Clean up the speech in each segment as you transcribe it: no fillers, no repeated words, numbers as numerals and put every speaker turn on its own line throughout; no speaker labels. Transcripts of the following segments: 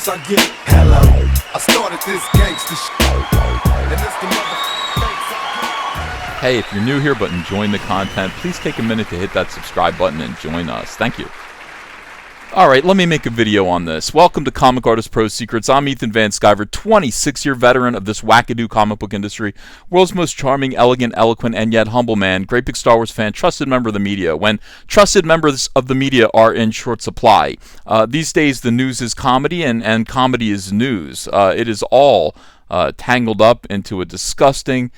thanks I get. Hello, I started this gangster shit, and it's the thanks I get.
Hey, if you're new here but enjoying the content, please take a minute to hit that subscribe button and join us. Thank you. Alright, let me make a video on this. Welcome to Comic Artist Pro Secrets. I'm Ethan Van Sciver, 26-year veteran of this wackadoo comic book industry, world's most charming, elegant, eloquent, and yet humble man, great big Star Wars fan, trusted member of the media, when trusted members of the media are in short supply. These days, the news is comedy, and comedy is news. It is all tangled up into a disgusting,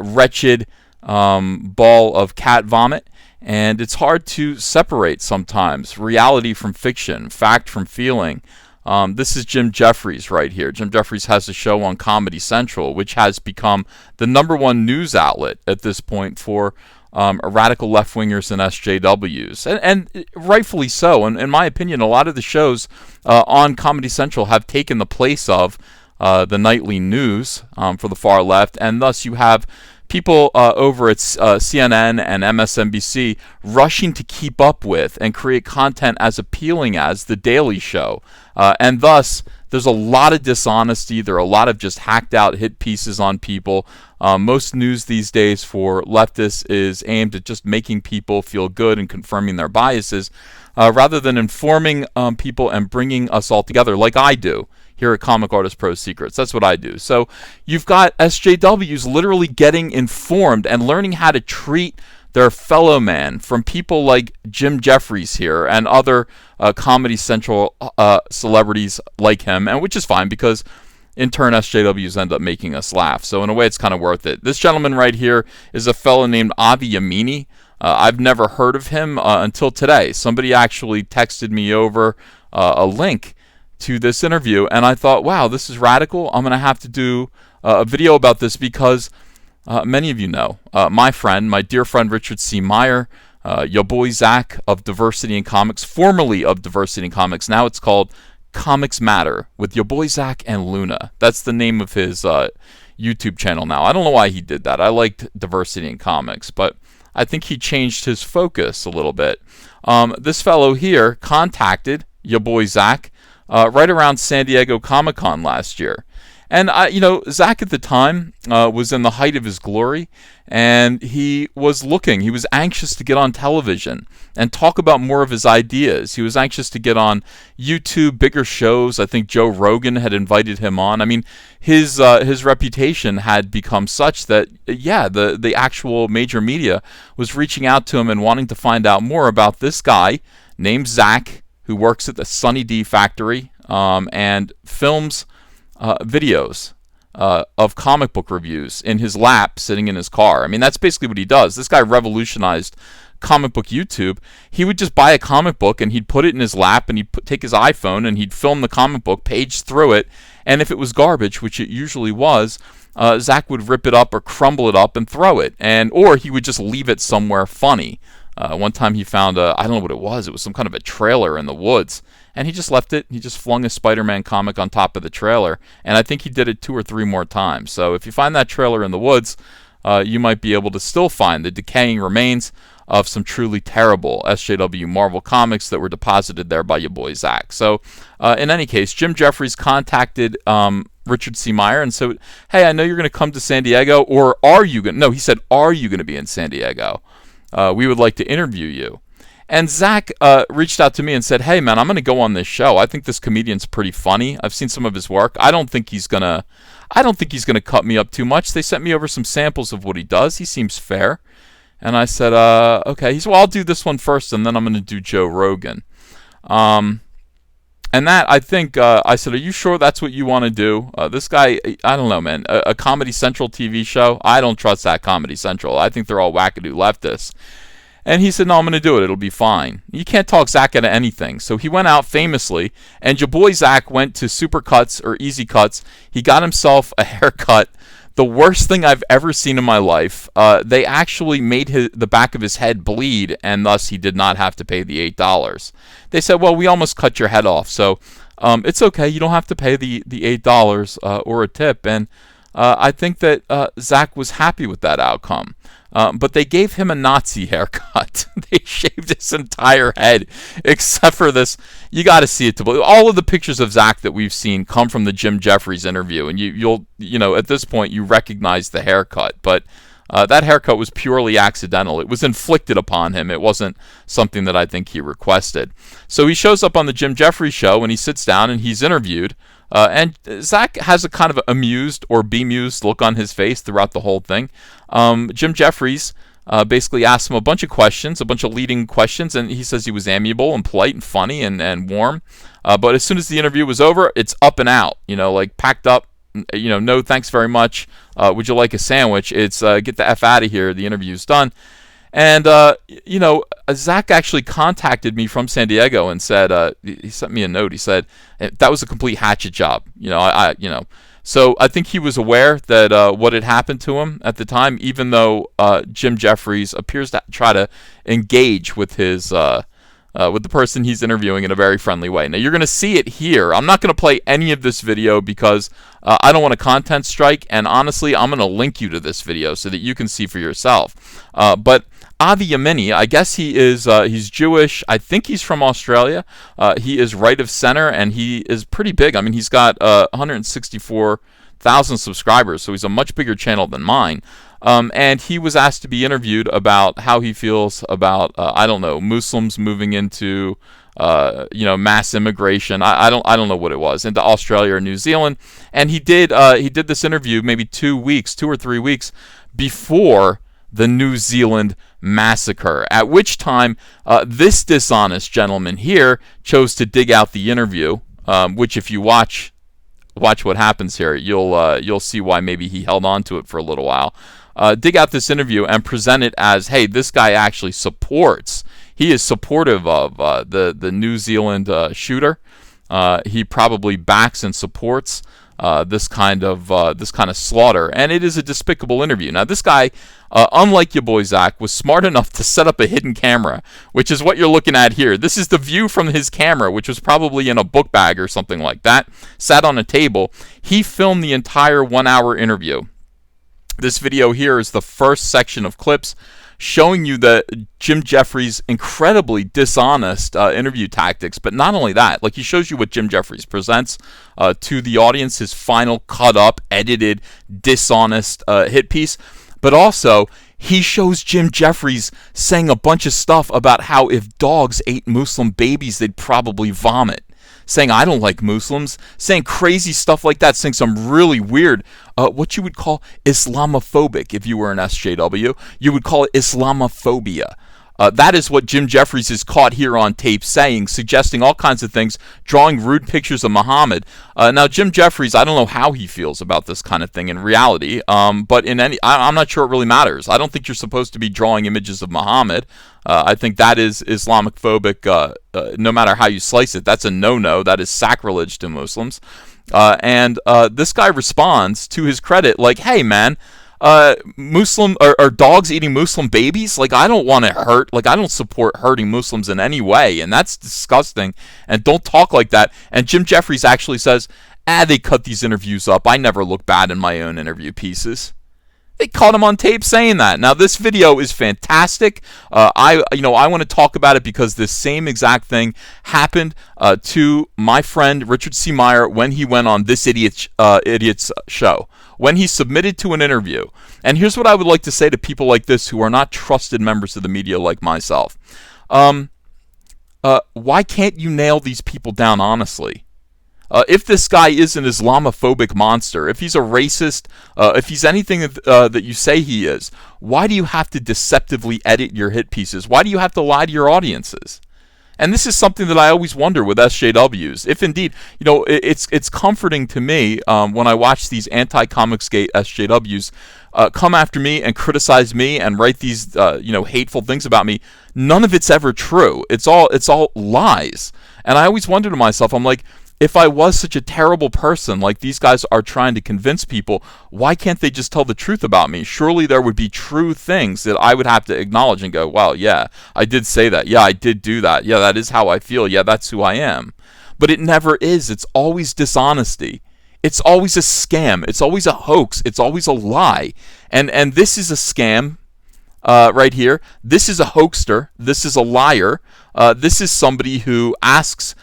wretched ball of cat vomit. And it's hard to separate sometimes reality from fiction, fact from feeling. This is Jim Jeffries right here. Jim Jeffries has a show on Comedy Central, which has become the #1 news outlet at this point for radical left-wingers and SJWs. And rightfully so. And in my opinion, a lot of the shows on Comedy Central have taken the place of the nightly news for the far left. And thus you have people over at CNN and MSNBC rushing to keep up with and create content as appealing as The Daily Show. And thus, there's a lot of dishonesty. There are a lot of just hacked out hit pieces on people. Most news these days for leftists is aimed at just making people feel good and confirming their biases, rather than informing people and bringing us all together like I do here at Comic Artist Pro Secrets. That's what I do. So you've got SJWs literally getting informed and learning how to treat their fellow man from people like Jim Jeffries here and other Comedy Central celebrities like him, and which is fine because in turn SJWs end up making us laugh. So in a way it's kind of worth it. This gentleman right here is a fellow named Avi Emini. I've never heard of him until today. Somebody actually texted me over a link to this interview, and I thought, wow, this is radical. I'm going to have to do a video about this because many of you know my friend, my dear friend Richard C. Meyer, your boy Zach of Diversity in Comics, formerly of Diversity in Comics. Now it's called Comics Matter with your boy Zach and Luna. That's the name of his YouTube channel now. I don't know why he did that. I liked Diversity in Comics, but I think he changed his focus a little bit. This fellow here contacted your boy Zach right around San Diego Comic-Con last year. And, Zach at the time was in the height of his glory, and he was anxious to get on television and talk about more of his ideas. He was anxious to get on YouTube, bigger shows. I think Joe Rogan had invited him on. I mean, his reputation had become such that, the actual major media was reaching out to him and wanting to find out more about this guy named Zach, who works at the Sunny D factory and films videos of comic book reviews in his lap sitting in his car. I mean, that's basically what he does. This guy revolutionized comic book YouTube. He would just buy a comic book and he'd put it in his lap and he'd take his iPhone and he'd film the comic book, page through it, and if it was garbage, which it usually was, Zach would rip it up or crumble it up and throw it, or he would just leave it somewhere funny. One time he found I don't know what it was some kind of a trailer in the woods, and he just left it. He just flung a Spider-Man comic on top of the trailer, and I think he did it 2 or 3 more times. So if you find that trailer in the woods, you might be able to still find the decaying remains of some truly terrible SJW Marvel comics that were deposited there by your boy Zach. So in any case, Jim Jeffries contacted Richard C. Meyer and said, hey, I know you're going to come to San Diego, or are you going to? No, he said, are you going to be in San Diego? We would like to interview you. And Zach reached out to me and said, hey, man, I'm going to go on this show. I think this comedian's pretty funny. I've seen some of his work. I don't think he's going to cut me up too much. They sent me over some samples of what he does. He seems fair. And I said, okay. He said, well, I'll do this one first, and then I'm going to do Joe Rogan. And that, I think, I said, are you sure that's what you want to do? This guy, I don't know, man. A Comedy Central TV show? I don't trust that Comedy Central. I think they're all wackadoo leftists. And he said, no, I'm going to do it. It'll be fine. You can't talk Zach out of anything. So he went out famously, and your boy Zach went to Supercuts or Easy Cuts. He got himself a haircut. The worst thing I've ever seen in my life. They actually made the back of his head bleed, and thus he did not have to pay the $8. They said, well, we almost cut your head off, so it's okay. You don't have to pay the $8 or a tip. And I think that Zach was happy with that outcome. but they gave him a Nazi haircut. They shaved his entire head, except for this. You got to see it to believe. All of the pictures of Zach that we've seen come from the Jim Jeffries interview, and you'll at this point you recognize the haircut, but that haircut was purely accidental. It was inflicted upon him. It wasn't something that I think he requested. So he shows up on the Jim Jeffries show, and he sits down and he's interviewed. And Zach has a kind of amused or bemused look on his face throughout the whole thing. Jim Jeffries basically asks him a bunch of questions, a bunch of leading questions, and he says he was amiable and polite and funny and warm. But as soon as the interview was over, it's up and out, like packed up. No thanks very much. Would you like a sandwich? It's get the F out of here. The interview's done. And, Zach actually contacted me from San Diego and said, he sent me a note. He said, that was a complete hatchet job. So I think he was aware that what had happened to him at the time, even though Jim Jeffries appears to try to engage with his with the person he's interviewing in a very friendly way. Now, you're going to see it here. I'm not going to play any of this video because I don't want a content strike, and honestly, I'm going to link you to this video so that you can see for yourself. But Avi Emini, I guess he's Jewish. I think he's from Australia. He is right of center, and he is pretty big. I mean, he's got 164,000 subscribers, so he's a much bigger channel than mine. And he was asked to be interviewed about how he feels about Muslims moving into mass immigration. I don't know what it was, into Australia or New Zealand. And he did this interview maybe 2 or 3 weeks before the New Zealand massacre, at which time this dishonest gentleman here chose to dig out the interview, which if you watch what happens here, you'll see why maybe he held on to it for a little while. Dig out this interview and present it as, hey, this guy actually he is supportive of the New Zealand shooter. He probably backs and supports this kind of slaughter, and it is a despicable interview. Now, this guy, unlike your boy Zach, was smart enough to set up a hidden camera, which is what you're looking at here. This is the view from his camera, which was probably in a book bag or something like that, sat on a table. He filmed the entire 1-hour interview. This video here is the first section of clips showing you the Jim Jeffries' incredibly dishonest interview tactics. But not only that, like, he shows you what Jim Jeffries presents to the audience, his final cut up, edited, dishonest hit piece. But also, he shows Jim Jeffries saying a bunch of stuff about how if dogs ate Muslim babies, they'd probably vomit. Saying, I don't like Muslims, saying crazy stuff like that, saying some really weird, what you would call Islamophobic. If you were an SJW, you would call it Islamophobia. That is what Jim Jeffries is caught here on tape saying, suggesting all kinds of things, drawing rude pictures of Muhammad. Now, Jim Jeffries, I don't know how he feels about this kind of thing in reality, but I'm not sure it really matters. I don't think you're supposed to be drawing images of Muhammad. I think that is Islamophobic, no matter how you slice it. That's a no-no. That is sacrilege to Muslims. And this guy responds, to his credit, like, hey, man, Muslim or dogs eating Muslim babies? Like, I don't want to hurt. Like, I don't support hurting Muslims in any way, and that's disgusting. And don't talk like that. And Jim Jeffries actually says, they cut these interviews up. I never look bad in my own interview pieces. They caught him on tape saying that. Now, this video is fantastic. I want to talk about it because this same exact thing happened to my friend Richard C. Meyer when he went on This Idiot's show, when he submitted to an interview. And here's what I would like to say to people like this who are not trusted members of the media like myself. Why can't you nail these people down honestly? If this guy is an Islamophobic monster, if he's a racist, if he's anything that you say he is, why do you have to deceptively edit your hit pieces? Why do you have to lie to your audiences? And this is something that I always wonder with SJWs. If indeed, it's comforting to me when I watch these anti-Comicsgate SJWs come after me and criticize me and write these hateful things about me. None of it's ever true. It's all lies. And I always wonder to myself, I'm like, if I was such a terrible person like these guys are trying to convince people, why can't they just tell the truth about me? Surely there would be true things that I would have to acknowledge and go, well, yeah, I did say that. Yeah, I did do that. Yeah, that is how I feel. Yeah, that's who I am. But it never is. It's always dishonesty. It's always a scam. It's always a hoax. It's always a lie. And this is a scam. right here. This is a hoaxer. This is a liar. This is somebody who asks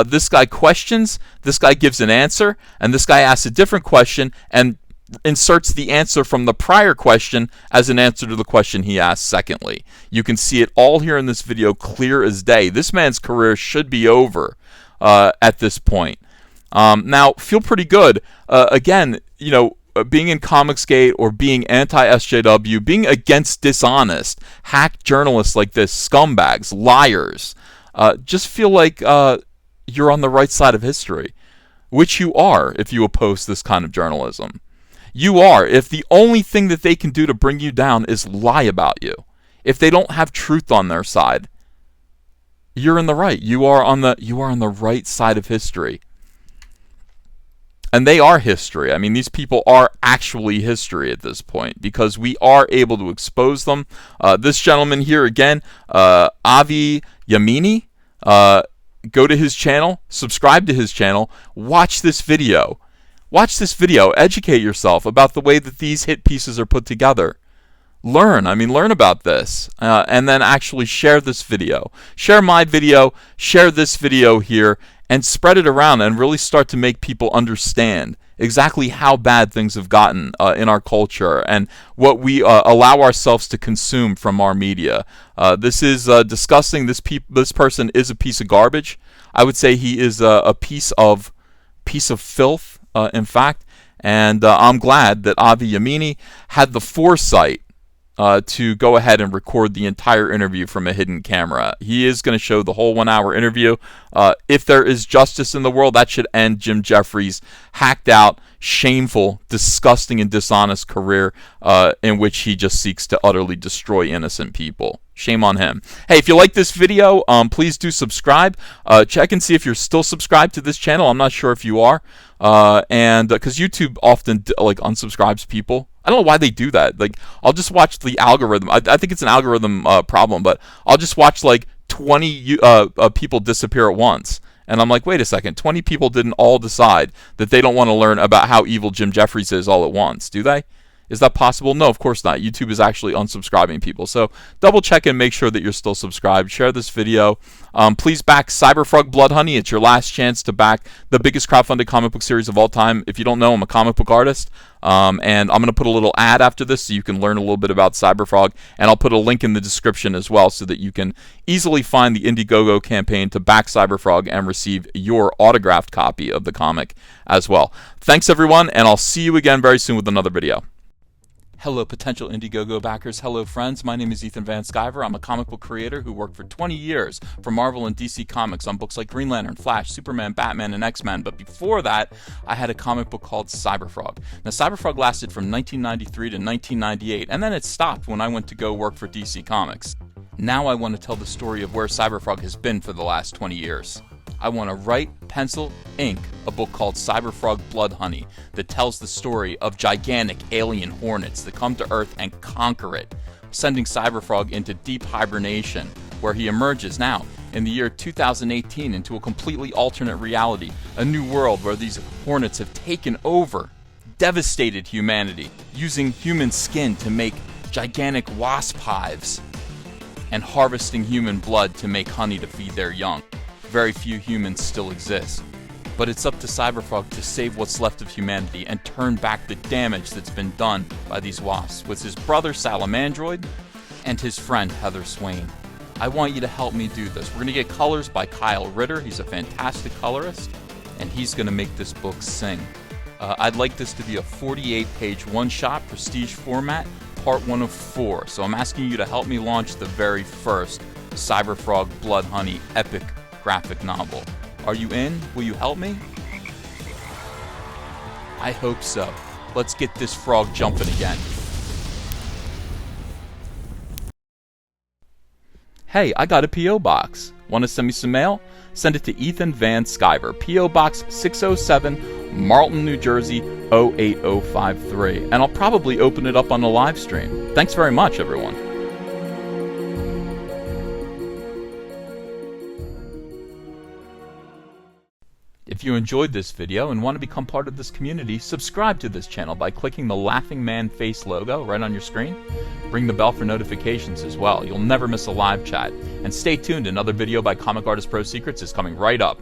this guy questions, this guy gives an answer, and this guy asks a different question and inserts the answer from the prior question as an answer to the question he asked secondly. You can see it all here in this video, clear as day. This man's career should be over at this point. Now, feel pretty good. Again, you know, being in Comicsgate or being anti-SJW, being against dishonest, hack journalists like this, scumbags, liars, just feel like you're on the right side of history, which you are if you oppose this kind of journalism. You are, if the only thing that they can do to bring you down is lie about you. If they don't have truth on their side, you're in the right. You are on the right side of history. And they are history. I mean, these people are actually history at this point because we are able to expose them. This gentleman here again, Avi Emini, go to his channel, subscribe to his channel, watch this video. Watch this video, educate yourself about the way that these hit pieces are put together. Learn about this, and then actually share this video. Share my video, share this video here, and spread it around and really start to make people understand exactly how bad things have gotten in our culture and what we allow ourselves to consume from our media. This is disgusting. This person is a piece of garbage. I would say he is a piece of filth. In fact, and I'm glad that Avi Emini had the foresight to go ahead and record the entire interview from a hidden camera. He is going to show the whole 1-hour interview. If there is justice in the world, that should end Jim Jeffries' hacked out, shameful, disgusting, and dishonest career in which he just seeks to utterly destroy innocent people. Shame on him. Hey, if you like this video, please do subscribe. Check and see if you're still subscribed to this channel. I'm not sure if you are. And because YouTube often unsubscribes people. I don't know why they do that. Like, I'll just watch the algorithm. I think it's an algorithm problem, but I'll just watch like 20 people disappear at once. And I'm like, wait a second, 20 people didn't all decide that they don't want to learn about how evil Jim Jeffries is all at once, do they? Is that possible? No, of course not. YouTube is actually unsubscribing people. So double check and make sure that you're still subscribed. Share this video. Please back Cyberfrog Blood Honey. It's your last chance to back the biggest crowdfunded comic book series of all time. If you don't know, I'm a comic book artist. And I'm going to put a little ad after this so you can learn a little bit about Cyberfrog. And I'll put a link in the description as well so that you can easily find the Indiegogo campaign to back Cyberfrog and receive your autographed copy of the comic as well. Thanks, everyone, and I'll see you again very soon with another video. Hello, potential Indiegogo backers. Hello, friends. My name is Ethan Van Sciver. I'm a comic book creator who worked for 20 years for Marvel and DC Comics on books like Green Lantern, Flash, Superman, Batman, and X-Men. But before that, I had a comic book called Cyberfrog. Now, Cyberfrog lasted from 1993 to 1998, and then it stopped when I went to go work for DC Comics. Now I want to tell the story of where Cyberfrog has been for the last 20 years. I want to write, pencil, ink a book called Cyberfrog Blood Honey that tells the story of gigantic alien hornets that come to Earth and conquer it, sending Cyberfrog into deep hibernation, where he emerges now in the year 2018 into a completely alternate reality, a new world where these hornets have taken over, devastated humanity, using human skin to make gigantic wasp hives, and harvesting human blood to make honey to feed their young. Very few humans still exist. But it's up to Cyberfrog to save what's left of humanity and turn back the damage that's been done by these wasps with his brother Salamandroid and his friend Heather Swain. I want you to help me do this. We're going to get colors by Kyle Ritter. He's a fantastic colorist, and he's going to make this book sing. I'd like this to be a 48-page one-shot prestige format, part 1 of 4. So I'm asking you to help me launch the very first Cyberfrog Blood Honey epic graphic novel. Are you in? Will you help me? I hope so. Let's get this frog jumping again. Hey, I got a P.O. box. Want to send me some mail? Send it to Ethan Van Sciver, P.O. Box 607, Marlton, New Jersey 08053. And I'll probably open it up on the live stream. Thanks very much, everyone. If you enjoyed this video and want to become part of this community, subscribe to this channel by clicking the laughing man face logo right on your screen. Ring the bell for notifications as well. You'll never miss a live chat. And stay tuned, another video by Comic Artist Pro Secrets is coming right up.